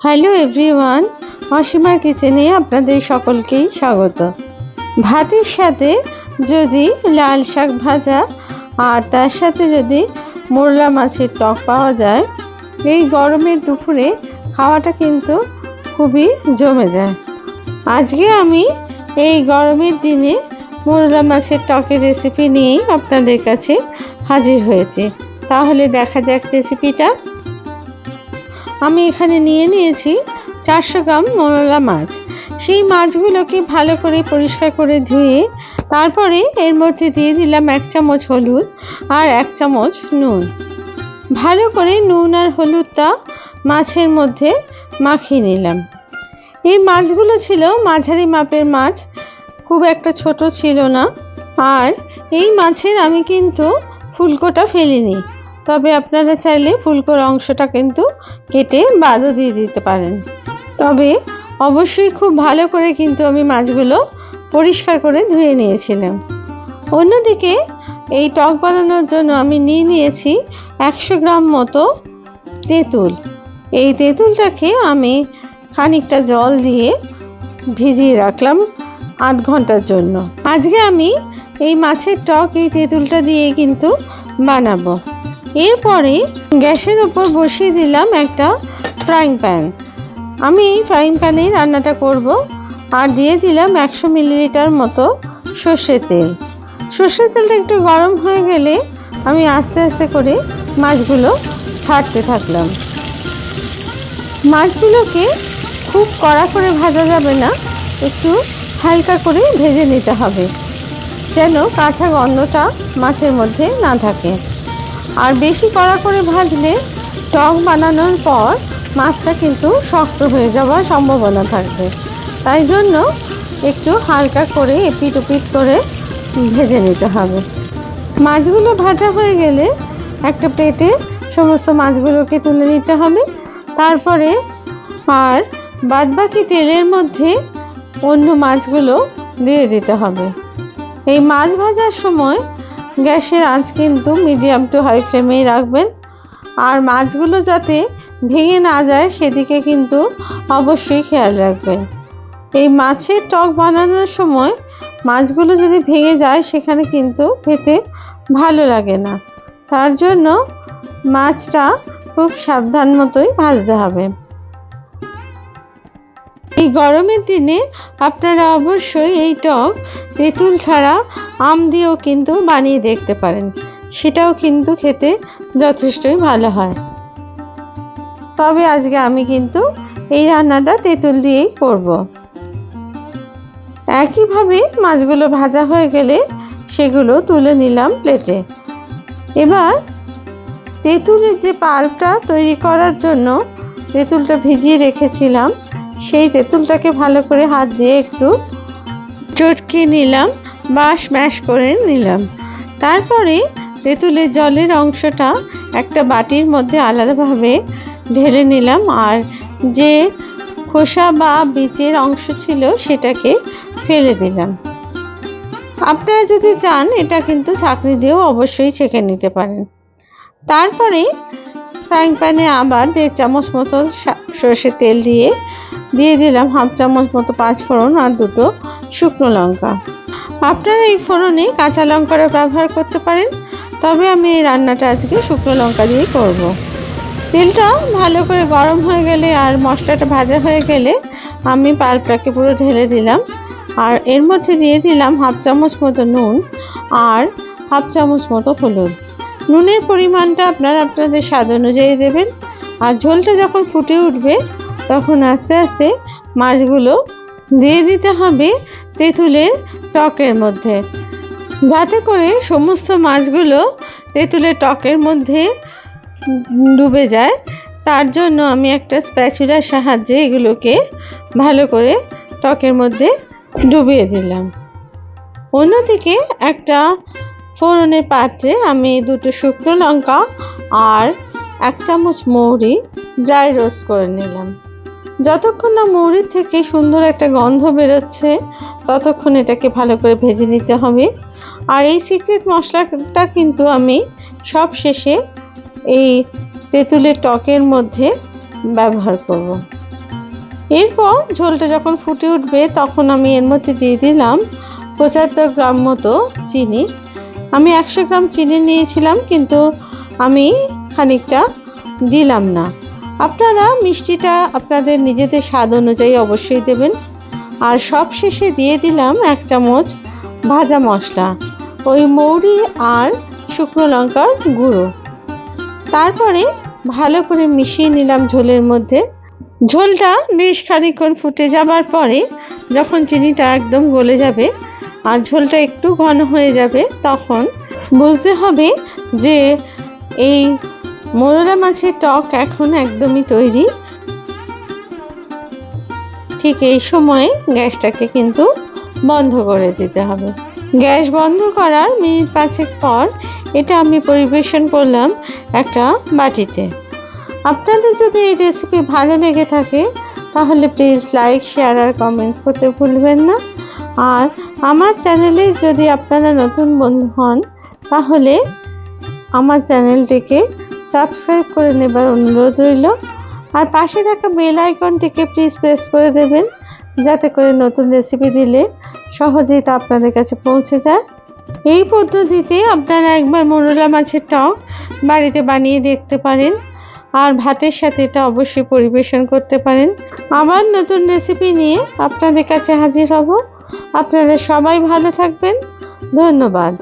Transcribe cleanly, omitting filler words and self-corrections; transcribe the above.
Hello everyone, অসীমার কিচেনে আপনাদের সকলকেই স্বাগত। ভাতের সাথে যদি লাল শাক ভাজা আর তার সাথে যদি মোরলা মাছের টক পাওয়া যায়, এই গরমের দুপুরে খাওয়াটা কিন্তু খুবই জমে যায়। আজকে আমি এই গরমের দিনে মোরলা মাছের টকের রেসিপি নিয়েই আপনাদের কাছে হাজির হয়েছি। তাহলে দেখা যাক রেসিপিটা। আমি এখানে নিয়েছি 400 গ্রাম মোরলা মাছ। সেই মাছগুলোকে ভালো করে পরিষ্কার করে ধুয়ে তারপরে এর মধ্যে দিয়ে দিলাম 1 চামচ হলুদ আর 1 চামচ নুন। ভালো করে নুন আর হলুদটা মাছের মধ্যে মাখিয়ে নিলাম। এই মাছগুলো ছিল মাঝারি মাপের মাছ, খুব একটা ছোট ছিল না। আর এই মাছের আমি কিন্তু ফুলকোটা ফেলিনি, তবে আপনারা চাইলে ফুলকোর অংশটা কিন্তু কেটে বাদও দিয়ে দিতে পারেন। তবে অবশ্যই খুব ভালো করে কিন্তু আমি মাছগুলো পরিষ্কার করে ধুয়ে নিয়েছিলাম। অন্যদিকে এই টক বানানোর জন্য আমি নিয়েছি 100 গ্রাম মতো তেঁতুল। এই তেঁতুলটাকে আমি খানিকটা জল দিয়ে ভিজিয়ে রাখলাম আধ ঘন্টার জন্য। আজকে আমি এই মাছের টক এই তেঁতুলটা দিয়ে কিন্তু বানাবো। এরপরে গ্যাসের উপর বসিয়ে দিলাম একটা ফ্রাইং প্যান। আমি এই ফ্রাইং প্যানে রান্নাটা করব। আর দিয়ে দিলাম 100 মিলিলিটার মতো সর্ষের তেল। সর্ষের তেলটা একটু গরম হয়ে গেলে আমি আস্তে আস্তে করে মাছগুলো ছাড়তে থাকলাম। মাছগুলোকে খুব কড়া করে ভাজা যাবে না, একটু হালকা করে ভেজে নিতে হবে, যেন কাঁচা গন্ধটা মাছের মধ্যে না থাকে। আর বেশি কড়া করে ভাজলে টক বানানোর পর মাছটা কিন্তু শক্ত হয়ে যাওয়ার সম্ভাবনা থাকবে। তাই জন্য একটু হালকা করে এপিট ওপিট করে ভেজে নিতে হবে। মাছগুলো ভাজা হয়ে গেলে একটা প্লেটে সমস্ত মাছগুলোকে তুলে নিতে হবে। তারপরে আর বাদবাকি তেলের মধ্যে অন্য মাছগুলো দিয়ে দিতে হবে। এই মাছ ভাজার সময় গ্যাসের আঁচ কিন্তু মিডিয়াম টু হাই ফ্লেমেই রাখবেন। আর মাছগুলো যাতে ভেঙে না যায় সেদিকে কিন্তু অবশ্যই খেয়াল রাখবেন। এই মাছের টক বানানোর সময় মাছগুলো যদি ভেঙে যায় সেখানে কিন্তু খেতে ভালো লাগে না। তার জন্য মাছটা খুব সাবধান মতোই ভাজতে হবে। এই গরমের দিনে আপনারা অবশ্যই এই টক তেঁতুল ছাড়া আম দিয়েও কিন্তু বানিয়ে দেখতে পারেন, সেটাও কিন্তু খেতে যথেষ্টই ভালো হয়। তবে আজকে আমি কিন্তু এই রান্নাটা তেঁতুল দিয়েই করব। একইভাবে মাছগুলো ভাজা হয়ে গেলে সেগুলো তুলে নিলাম প্লেটে। এবার তেঁতুলের যে পাল্পটা তৈরি করার জন্য তেঁতুলটা ভিজিয়ে রেখেছিলাম, সেই তেঁতুলটাকে ভালো করে হাত দিয়ে একটু চটকে নিলাম বা স্ম্যাশ করে নিলাম। তারপরে তেঁতুলের জলের অংশটা একটা বাটির মধ্যে আলাদাভাবে ঢেলে নিলাম। আর যে খোসা বা বীজের অংশ ছিল সেটাকে ফেলে দিলাম। আপনারা যদি চান এটা কিন্তু ছাঁকনি দিয়েও অবশ্যই ছেঁকে নিতে পারেন। তারপরে ফ্রাইং প্যানে আবার 1.5 চামচ মতো সর্ষের তেল দিয়ে দিলাম 1/2 চামচ মতো 5 ফোড়ন আর 2টো শুকনো লঙ্কা। আপনারা এই ফোড়নে কাঁচা লঙ্কারও ব্যবহার করতে পারেন, তবে আমি এই রান্নাটা আজকে শুকনো লঙ্কা দিয়ে করব। তেলটা ভালো করে গরম হয়ে গেলে আর মশলাটা ভাজা হয়ে গেলে আমি পাল্পটাকে পুরো ঢেলে দিলাম। আর এর মধ্যে দিয়ে দিলাম 1/2 চামচ মতো নুন আর 1/2 চামচ মতো হলুদ। নুনের পরিমাণটা আপনারা আপনাদের স্বাদ অনুযায়ী দেবেন। আর ঝোলটা যখন ফুটে উঠবে তখন আস্তে আস্তে মাছগুলো দিয়ে দিতে হবে তেঁতুলের টকের মধ্যে, যাতে করে সমস্ত মাছগুলো তেঁতুলের টকের মধ্যে ডুবে যায়। তার জন্য আমি একটা স্প্যাচুলার সাহায্যে এগুলোকে ভালো করে টকের মধ্যে ডুবিয়ে দিলাম। অন্যদিকে একটা ফোড়নের পাত্রে আমি 2টো শুকনো লঙ্কা আর 1 চামচ মৌরি ড্রাই রোস্ট করে নিলাম। যতক্ষণ না মৌরির থেকে সুন্দর একটা গন্ধ বেরোচ্ছে ততক্ষণ এটাকে ভালো করে ভেজে নিতে হবে। আর এই সিক্রেট মশলাটা কিন্তু আমি সব শেষে এই তেঁতুলের টকের মধ্যে ব্যবহার করব। এরপর ঝোলটা যখন ফুটে উঠবে তখন আমি এর মধ্যে দিয়ে দিলাম 75 গ্রাম মতো চিনি। আমি 100 গ্রাম চিনি নিয়েছিলাম, কিন্তু আমি খানিকটা দিলাম না। আপনারা মিষ্টিটা আপনাদের নিজেদের স্বাদ অনুযায়ী অবশ্যই দেবেন। আর সব শেষে দিয়ে দিলাম 1 চামচ ভাজা মশলা, ওই মৌরি আর শুকনো লঙ্কার গুঁড়ো। তারপরে ভালো করে মিশিয়ে নিলাম ঝোলের মধ্যে। ঝোলটা বেশ খানিকক্ষণ ফুটে যাবার পরে যখন চিনিটা একদম গলে যাবে আর ঝোলটা একটু ঘন হয়ে যাবে, তখন বুঝতে হবে যে এই মোরলা মাছের টক এখন একদমই তৈরি। ঠিক এই সময়ে গ্যাসটাকে কিন্তু বন্ধ করে দিতে হবে। গ্যাস বন্ধ করার মিনিট 5 পর এটা আমি পরিবেশন করলাম একটা বাটিতে। আপনাদের যদি এই রেসিপি ভালো লেগে থাকে তাহলে প্লিজ লাইক, শেয়ার আর কমেন্টস করতে ভুলবেন না। আর আমার চ্যানেলে যদি আপনারা নতুন বন্ধু হন তাহলে আমার চ্যানেলটিকে সাবস্ক্রাইব করে নেবার অনুরোধ রইল। আর পাশে থাকা বেল আইকনটিকে প্লিজ প্রেস করে দেবেন, যাতে করে নতুন রেসিপি দিলে সহজেই তা আপনাদের কাছে পৌঁছে যায়। এই পদ্ধতিতে আপনারা একবার মোরলা মাছের টক বাড়িতে বানিয়ে দেখতে পারেন আর ভাতের সাথে এটা অবশ্যই পরিবেশন করতে পারেন। আবার নতুন রেসিপি নিয়ে আপনাদের কাছে হাজির হব। আপনারা সবাই ভালো থাকবেন। ধন্যবাদ।